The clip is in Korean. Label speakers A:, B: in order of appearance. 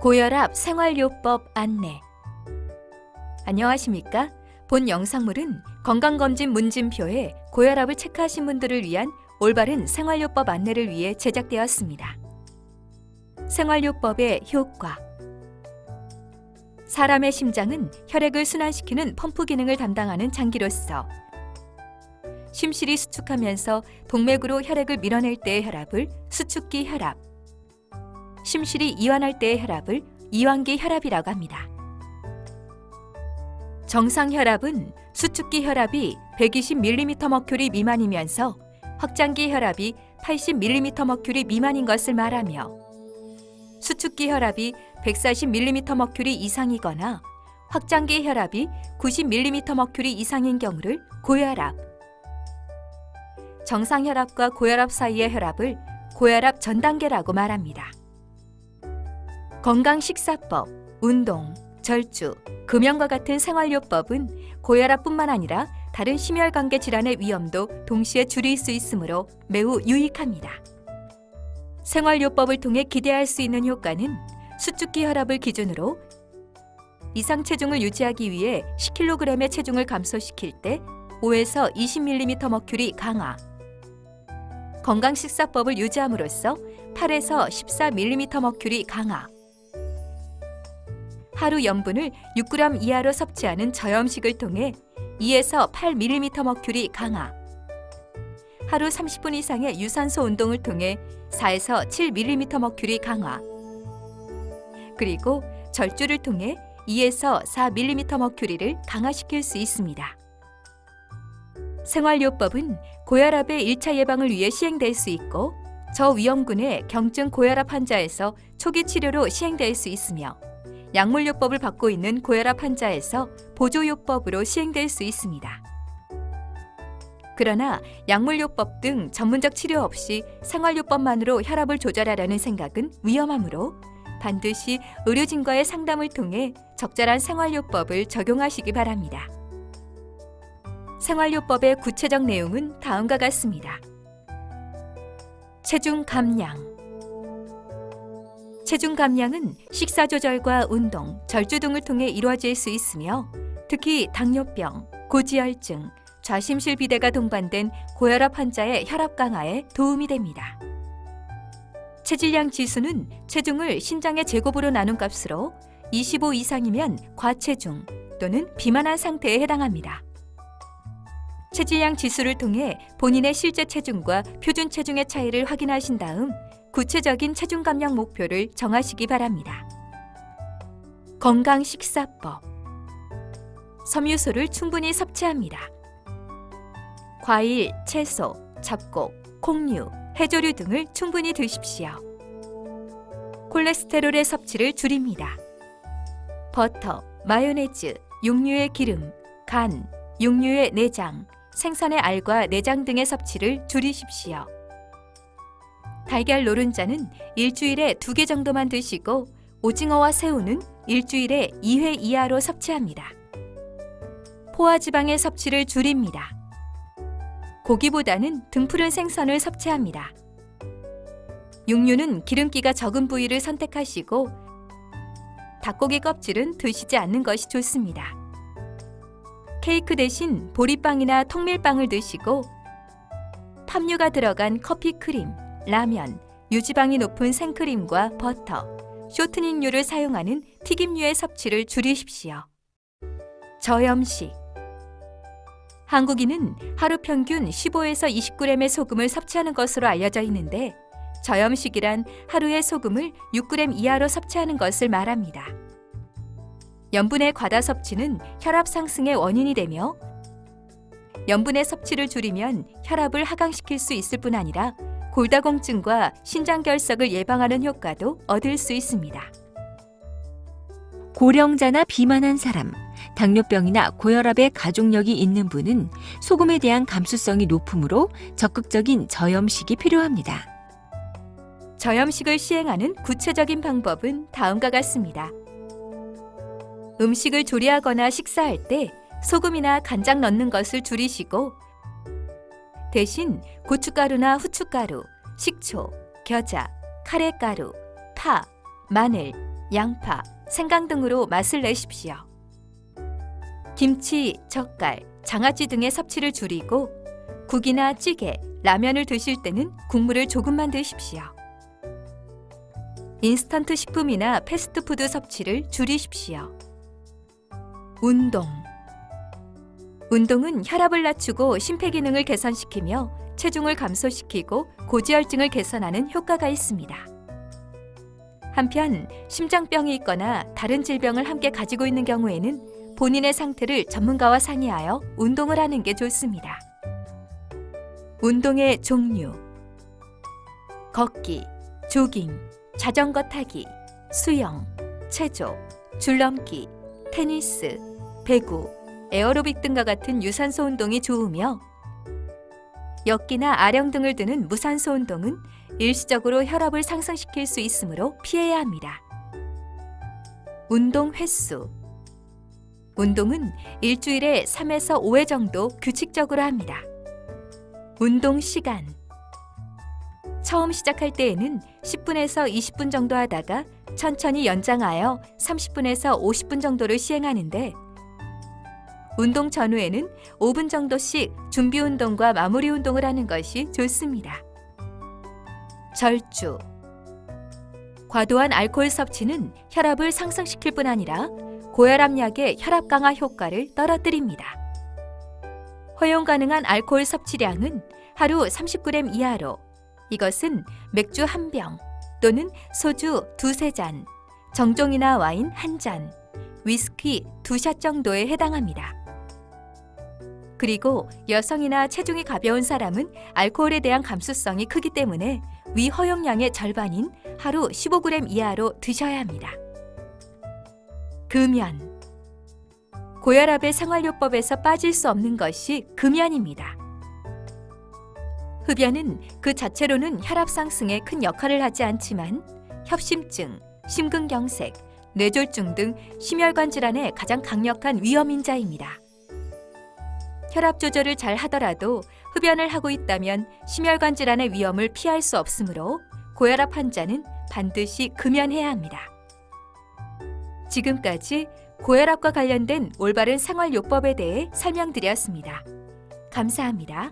A: 고혈압 생활요법 안내. 안녕하십니까? 본 영상물은 건강검진 문진표에 고혈압을 체크하신 분들을 위한 올바른 생활요법 안내를 위해 제작되었습니다. 생활요법의 효과. 사람의 심장은 혈액을 순환시키는 펌프 기능을 담당하는 장기로서 심실이 수축하면서 동맥으로 혈액을 밀어낼 때의 혈압을 수축기 혈압, 심실이 이완할 때의 혈압을 이완기 혈압이라고 합니다. 정상 혈압은 수축기 혈압이 120mmHg 미만이면서 확장기 혈압이 80mmHg 미만인 것을 말하며, 수축기 혈압이 140mmHg 이상이거나 확장기 혈압이 90mmHg 이상인 경우를 고혈압, 정상 혈압과 고혈압 사이의 혈압을 고혈압 전 단계라고 말합니다. 건강 식사법, 운동, 절주, 금연과 같은 생활요법은 고혈압뿐만 아니라 다른 심혈관계 질환의 위험도 동시에 줄일 수 있으므로 매우 유익합니다. 생활요법을 통해 기대할 수 있는 효과는 수축기 혈압을 기준으로 이상 체중을 유지하기 위해 10kg의 체중을 감소시킬 때 5에서 20mmHg 강화, 건강 식사법을 유지함으로써 8에서 14mmHg 강화, 하루 염분을 6g 이하로 섭취하는 저염식을 통해 2에서 8mmHg 강화, 하루 30분 이상의 유산소 운동을 통해 4에서 7mmHg 강화, 그리고 절주를 통해 2에서 4mmHg를 강화시킬 수 있습니다. 생활요법은 고혈압의 1차 예방을 위해 시행될 수 있고 저위험군의 경증 고혈압 환자에서 초기 치료로 시행될 수 있으며, 약물요법을 받고 있는 고혈압 환자에서 보조요법으로 시행될 수 있습니다. 그러나 약물요법 등 전문적 치료 없이 생활요법만으로 혈압을 조절하려는 생각은 위험하므로 반드시 의료진과의 상담을 통해 적절한 생활요법을 적용하시기 바랍니다. 생활요법의 구체적 내용은 다음과 같습니다. 체중 감량. 체중 감량은 식사 조절과 운동, 절주 등을 통해 이루어질 수 있으며, 특히 당뇨병, 고지혈증, 좌심실 비대가 동반된 고혈압 환자의 혈압 강화에 도움이 됩니다. 체질량 지수는 체중을 신장의 제곱으로 나눈 값으로 25 이상이면 과체중 또는 비만한 상태에 해당합니다. 체질량 지수를 통해 본인의 실제 체중과 표준 체중의 차이를 확인하신 다음 구체적인 체중 감량 목표를 정하시기 바랍니다. 건강 식사법. 섬유소를 충분히 섭취합니다. 과일, 채소, 잡곡, 콩류, 해조류 등을 충분히 드십시오. 콜레스테롤의 섭취를 줄입니다. 버터, 마요네즈, 육류의 기름, 간, 육류의 내장, 생선의 알과 내장 등의 섭취를 줄이십시오. 달걀 노른자는 일주일에 2개 정도만 드시고 오징어와 새우는 일주일에 2회 이하로 섭취합니다. 포화지방의 섭취를 줄입니다. 고기보다는 등푸른 생선을 섭취합니다. 육류는 기름기가 적은 부위를 선택하시고 닭고기 껍질은 드시지 않는 것이 좋습니다. 케이크 대신 보리빵이나 통밀빵을 드시고 팜유가 들어간 커피 크림, 라면, 유지방이 높은 생크림과 버터, 쇼트닝류를 사용하는 튀김류의 섭취를 줄이십시오. 저염식. 한국인은 하루 평균 15에서 20g의 소금을 섭취하는 것으로 알려져 있는데, 저염식이란 하루에 소금을 6g 이하로 섭취하는 것을 말합니다. 염분의 과다 섭취는 혈압 상승의 원인이 되며, 염분의 섭취를 줄이면 혈압을 하강시킬 수 있을 뿐 아니라 골다공증과 신장결석을 예방하는 효과도 얻을 수 있습니다.
B: 고령자나 비만한 사람, 당뇨병이나 고혈압의 가족력이 있는 분은 소금에 대한 감수성이 높으므로 적극적인 저염식이 필요합니다.
A: 저염식을 시행하는 구체적인 방법은 다음과 같습니다. 음식을 조리하거나 식사할 때 소금이나 간장 넣는 것을 줄이시고 대신 고춧가루나 후춧가루, 식초, 겨자, 카레가루, 파, 마늘, 양파, 생강 등으로 맛을 내십시오. 김치, 젓갈, 장아찌 등의 섭취를 줄이고 국이나 찌개, 라면을 드실 때는 국물을 조금만 드십시오. 인스턴트 식품이나 패스트푸드 섭취를 줄이십시오. 운동은 혈압을 낮추고 심폐기능을 개선시키며 체중을 감소시키고 고지혈증을 개선하는 효과가 있습니다. 한편 심장병이 있거나 다른 질병을 함께 가지고 있는 경우에는 본인의 상태를 전문가와 상의하여 운동을 하는 게 좋습니다. 운동의 종류: 걷기, 조깅, 자전거 타기, 수영, 체조, 줄넘기, 테니스, 배구, 에어로빅 등과 같은 유산소 운동이 좋으며 역기나 아령 등을 드는 무산소 운동은 일시적으로 혈압을 상승시킬 수 있으므로 피해야 합니다. 운동 횟수: 운동은 일주일에 3에서 5회 정도 규칙적으로 합니다. 운동 시간: 처음 시작할 때에는 10분에서 20분 정도 하다가 천천히 연장하여 30분에서 50분 정도를 시행하는데 운동 전후에는 5분 정도씩 준비 운동과 마무리 운동을 하는 것이 좋습니다. 절주: 과도한 알코올 섭취는 혈압을 상승시킬 뿐 아니라 고혈압약의 혈압 강화 효과를 떨어뜨립니다. 허용 가능한 알코올 섭취량은 하루 30g 이하로, 이것은 맥주 1병 또는 소주 2-3잔, 정종이나 와인 1잔, 위스키 2샷 정도에 해당합니다. 그리고 여성이나 체중이 가벼운 사람은 알코올에 대한 감수성이 크기 때문에 위 허용량의 절반인 하루 15g 이하로 드셔야 합니다. 금연: 고혈압의 생활요법에서 빠질 수 없는 것이 금연입니다. 흡연은 그 자체로는 혈압 상승에 큰 역할을 하지 않지만 협심증, 심근경색, 뇌졸중 등 심혈관 질환의 가장 강력한 위험인자입니다. 혈압 조절을 잘 하더라도 흡연을 하고 있다면 심혈관 질환의 위험을 피할 수 없으므로 고혈압 환자는 반드시 금연해야 합니다. 지금까지 고혈압과 관련된 올바른 생활요법에 대해 설명드렸습니다. 감사합니다.